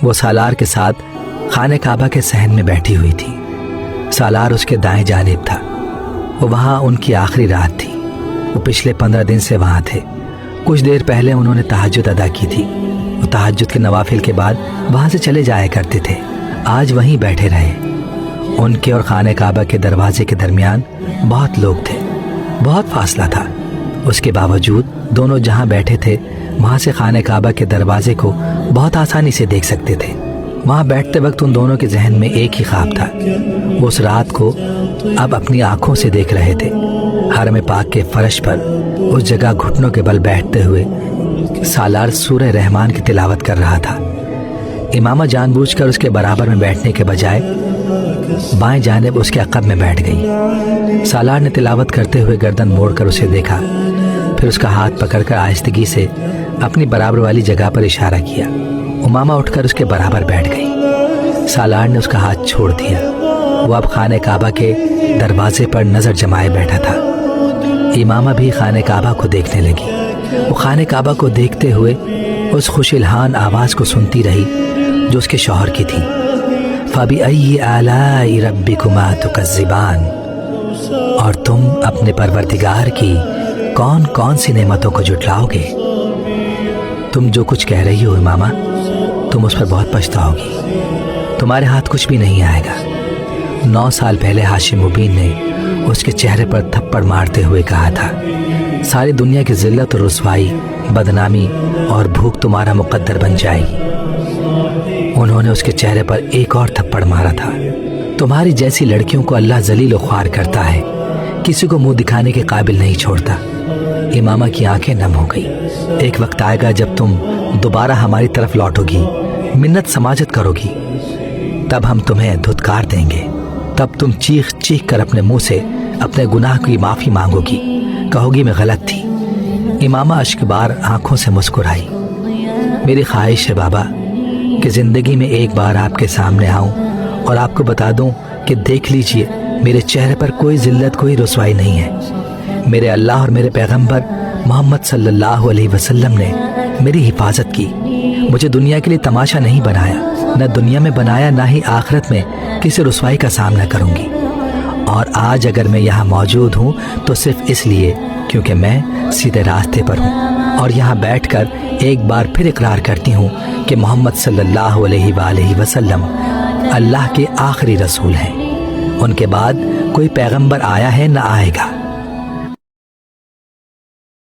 وہ سالار کے ساتھ خانہ کعبہ کے صحن میں بیٹھی ہوئی تھی۔ سالار اس کے دائیں جانب تھا۔ وہ وہاں ان کی آخری رات تھی۔ وہ پچھلے 15 دن سے وہاں تھے۔ کچھ دیر پہلے انہوں نے تہجد ادا کی تھی۔ وہ تہجد کے نوافل کے بعد وہاں سے چلے جایا کرتے تھے۔ آج وہیں بیٹھے رہے۔ ان کے اور خانہ کعبہ کے دروازے کے درمیان بہت لوگ تھے، بہت فاصلہ تھا۔ اس کے باوجود دونوں جہاں بیٹھے تھے وہاں سے خانہ کعبہ کے دروازے کو بہت آسانی سے دیکھ سکتے تھے۔ وہاں بیٹھتے وقت ان دونوں کے ذہن میں ایک ہی خواب تھا۔ وہ اس رات کو اب اپنی آنکھوں سے دیکھ رہے تھے۔ حرم پاک کے فرش پر اس جگہ گھٹنوں کے بل بیٹھتے ہوئے سالار سورہ رحمان کی تلاوت کر رہا تھا۔ امامہ جان بوجھ کر اس کے برابر میں بیٹھنے کے بجائے بائیں جانب اس کے عقب میں بیٹھ گئی۔ سالار نے تلاوت کرتے ہوئے گردن موڑ کر اسے دیکھا، پھر اس کا ہاتھ پکڑ کر آہستگی سے اپنی برابر والی جگہ پر اشارہ کیا۔ امامہ اٹھ کر اس کے برابر بیٹھ گئی۔ سالار نے اس کا ہاتھ چھوڑ دیا۔ وہ اب خانہ کعبہ کے دروازے پر نظر جمائے بیٹھا تھا۔ امامہ بھی خانہ کعبہ کو دیکھنے لگی۔ وہ خانہ کعبہ کو دیکھتے ہوئے اس خوش الحان آواز کو سنتی رہی جو اس کے شوہر کی تھی۔ فَبِأَيِّ آلَاءِ رَبِّكُمَا تُكَذِّبَانِ، اور تم اپنے پروردگار کی کون کون سی نعمتوں کو جھٹلاؤ گے؟ تم جو کچھ کہہ رہی ہو امامہ، تم اس پر بہت پچھتاؤ گی۔ تمہارے ہاتھ کچھ بھی نہیں آئے گا۔ 9 سال پہلے ہاشم مبین نے اس کے چہرے پر تھپڑ مارتے ہوئے کہا تھا، ساری دنیا کی ذلت اور رسوائی، بدنامی اور بھوک تمہارا مقدر بن جائے گی۔ انہوں نے اس کے چہرے پر ایک اور تھپڑ مارا تھا۔ تمہاری جیسی لڑکیوں کو اللہ ذلیل و خوار کرتا ہے، کسی کو منہ دکھانے کے قابل نہیں چھوڑتا۔ امامہ کی آنکھیں نم ہو گئی۔ ایک وقت آئے گا جب تم دوبارہ ہماری طرف لوٹو گی، منت سماجت کرو گی، تب ہم تمہیں دھتکار دیں گے۔ تب تم چیخ چیخ کر اپنے منہ سے اپنے گناہ کی معافی مانگو گی، کہو گی میں غلط تھی۔ امامہ اشک بار آنکھوں سے مسکرائی۔ میری خواہش ہے بابا کہ زندگی میں ایک بار آپ کے سامنے آؤں اور آپ کو بتا دوں کہ دیکھ لیجئے میرے چہرے پر کوئی ذلت، کوئی رسوائی نہیں ہے۔ میرے اللہ اور میرے پیغمبر محمد صلی اللہ علیہ وسلم نے میری حفاظت کی۔ مجھے دنیا کے لیے تماشا نہیں بنایا، نہ دنیا میں بنایا، نہ ہی آخرت میں کسی رسوائی کا سامنا کروں گی۔ اور آج اگر میں یہاں موجود ہوں تو صرف اس لیے کیونکہ میں سیدھے راستے پر ہوں، اور یہاں بیٹھ کر ایک بار پھر اقرار کرتی ہوں کہ محمد صلی اللہ علیہ وآلہ وسلم اللہ کے آخری رسول ہیں۔ ان کے بعد کوئی پیغمبر آیا ہے نہ آئے گا۔